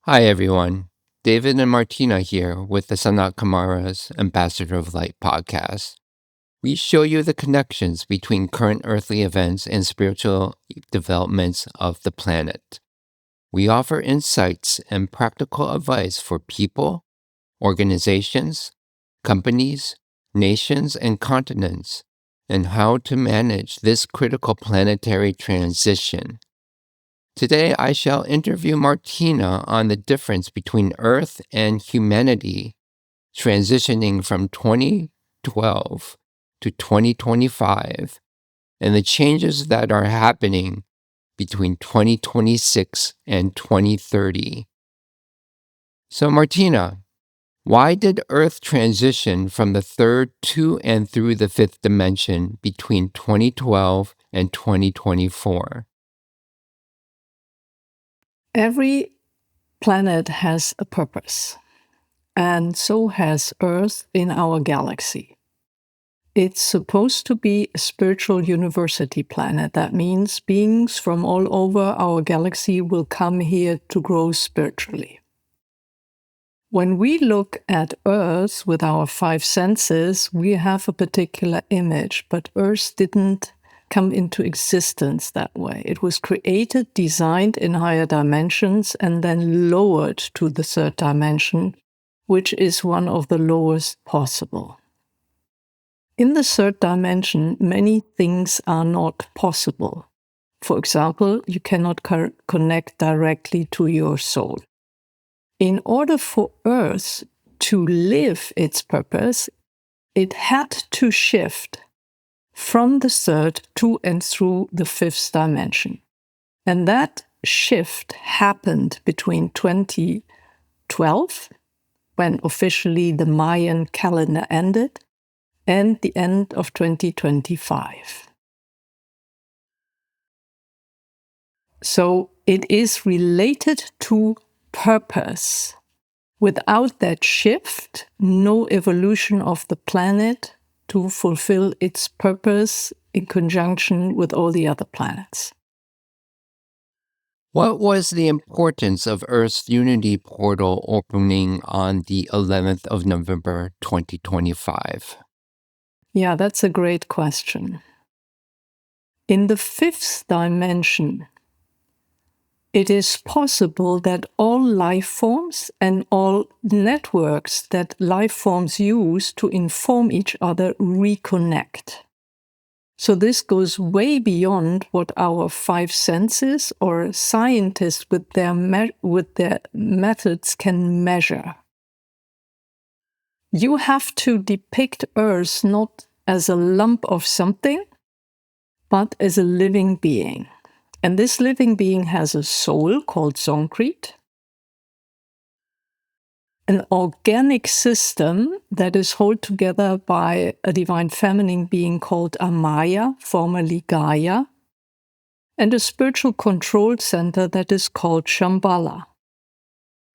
Hi, everyone. David and Martina here with the SANAT Kumara's Ambassador of Light podcast. We show you the connections between current earthly events and spiritual developments of the planet. We offer insights and practical advice for people, organizations, companies, nations, and continents, and how to manage this critical planetary transition. Today, I shall interview Martina on the difference between Earth and humanity transitioning from 2012 to 2025 and the changes that are happening between 2026 and 2030. So, Martina, why did Earth transition from the third to and through the fifth dimension between 2012 and 2024? Every planet has a purpose, and so has Earth in our galaxy. It's supposed to be a spiritual university planet. That means beings from all over our galaxy will come here to grow spiritually. When we look at Earth with our five senses, we have a particular image, but Earth didn't come into existence that way. It was created, designed in higher dimensions, and then lowered to the third dimension, which is one of the lowest possible. In the third dimension, many things are not possible. For example, you cannot connect directly to your soul. In order for Earth to live its purpose, it had to shift from the third to and through the fifth dimension. And that shift happened between 2012, when officially the Mayan calendar ended, and the end of 2025. So it is related to purpose. Without that shift, no evolution of the planet to fulfill its purpose in conjunction with all the other planets. What was the importance of Earth's Unity portal opening on the 11th of November 2025? Yeah, that's a great question. In the fifth dimension, it is possible that all life forms and all networks that life forms use to inform each other reconnect. So this goes way beyond what our five senses or scientists with their methods can measure. You have to depict Earth not as a lump of something, but as a living being. And this living being has a soul called Concrete, an organic system that is held together by a divine feminine being called Amaya, formerly Gaia, and a spiritual control center that is called Shambhala.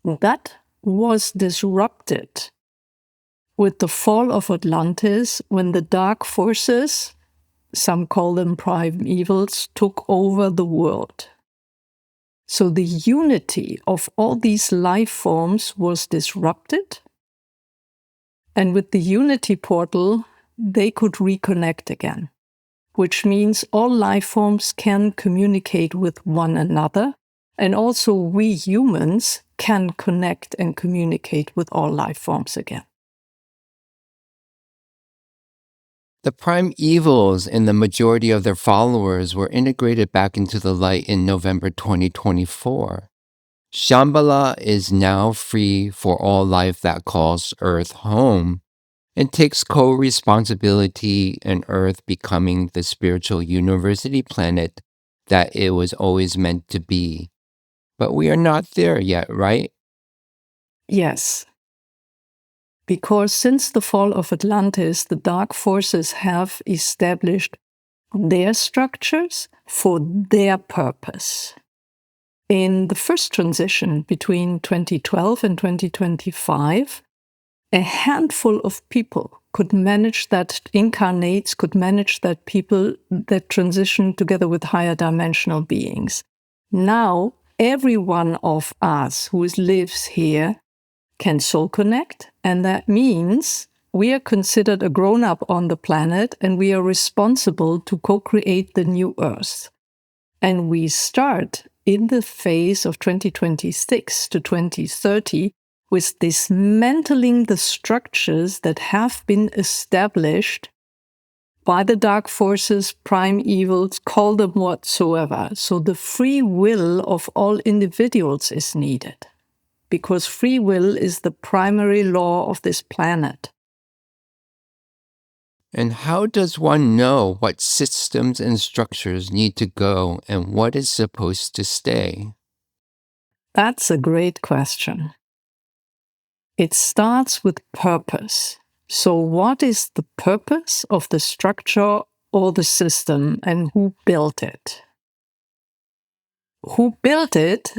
That was disrupted with the fall of Atlantis when the dark forces, some call them primevals, took over the world. So the unity of all these life forms was disrupted. And with the unity portal, they could reconnect again, which means all life forms can communicate with one another. And also we humans can connect and communicate with all life forms again. The prime evils and the majority of their followers were integrated back into the light in November 2024. Shambhala is now free for all life that calls Earth home and takes co-responsibility in Earth becoming the spiritual university planet that it was always meant to be. But we are not there yet, right? Yes. Because since the fall of Atlantis, the dark forces have established their structures for their purpose. In the first transition between 2012 and 2025, a handful of people could manage that, incarnates could manage that people that transition together with higher dimensional beings. Now, every one of us who lives here can soul connect, and that means we are considered a grown-up on the planet, and we are responsible to co-create the new Earth. And we start in the phase of 2026 to 2030 with dismantling the structures that have been established by the dark forces, prime evils, call them whatsoever. So the free will of all individuals is needed, because free will is the primary law of this planet. And how does one know what systems and structures need to go and what is supposed to stay? That's a great question. It starts with purpose. So what is the purpose of the structure or the system, and who built it? Who built it?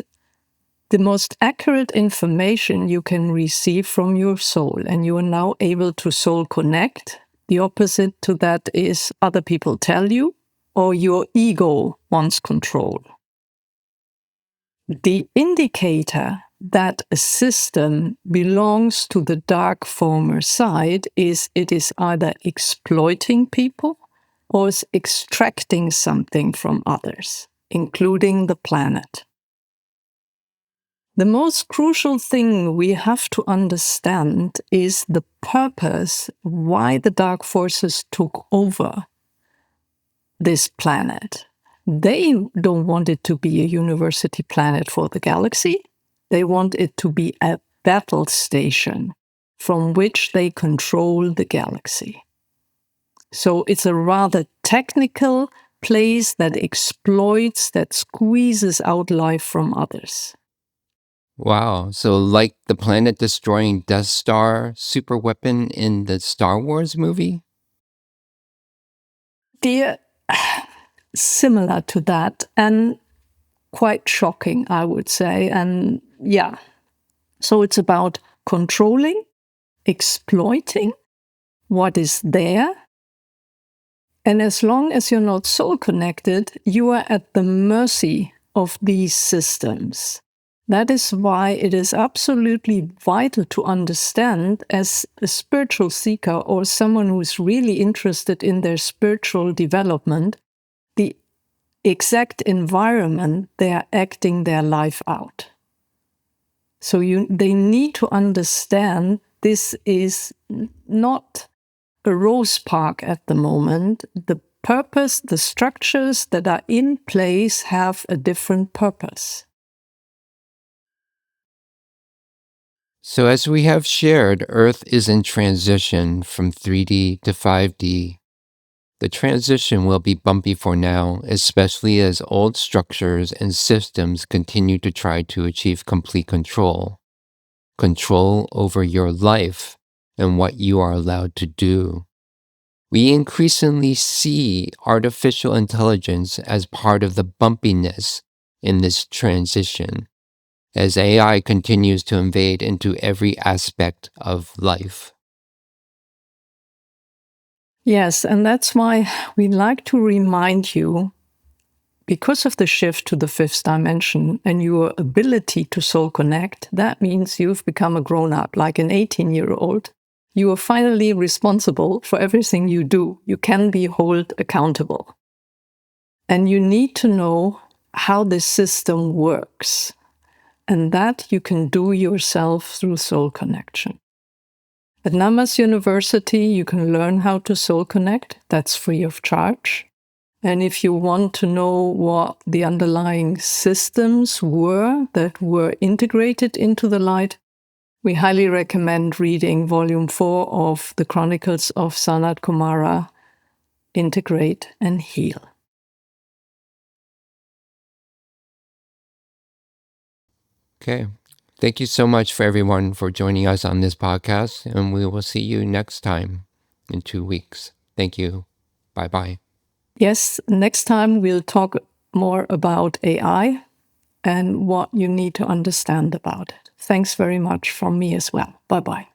The most accurate information you can receive from your soul, and you are now able to soul connect. The opposite to that is other people tell you, or your ego wants control. The indicator that a system belongs to the dark former side is it is either exploiting people or is extracting something from others, including the planet. The most crucial thing we have to understand is the purpose why the dark forces took over this planet. They don't want it to be a university planet for the galaxy. They want it to be a battle station from which they control the galaxy. So it's a rather technical place that exploits, that squeezes out life from others. Wow, so like the planet-destroying Death Star superweapon in the Star Wars movie? Dear, similar to that, and quite shocking, I would say. And yeah, so it's about controlling, exploiting what is there. And as long as you're not soul connected, you are at the mercy of these systems. That is why it is absolutely vital to understand, as a spiritual seeker or someone who is really interested in their spiritual development, the exact environment they are acting their life out. So they need to understand this is not a rose park at the moment. The purpose, the structures that are in place have a different purpose. So as we have shared, Earth is in transition from 3D to 5D. The transition will be bumpy for now, especially as old structures and systems continue to try to achieve complete control. Control over your life and what you are allowed to do. We increasingly see artificial intelligence as part of the bumpiness in this transition, as AI continues to invade into every aspect of life. Yes, and that's why we like to remind you, because of the shift to the fifth dimension and your ability to soul connect, that means you've become a grown-up, like an 18-year-old. You are finally responsible for everything you do. You can be held accountable. And you need to know how this system works. And that you can do yourself through soul connection. At Namas University, you can learn how to soul connect. That's free of charge. And if you want to know what the underlying systems were that were integrated into the light, we highly recommend reading Volume 4 of the Chronicles of SANAT Kumara, Integrate and Heal. Okay. Thank you so much for everyone for joining us on this podcast, and we will see you next time in 2 weeks. Thank you. Bye-bye. Yes, next time we'll talk more about AI and what you need to understand about it. Thanks very much from me as well. Bye-bye.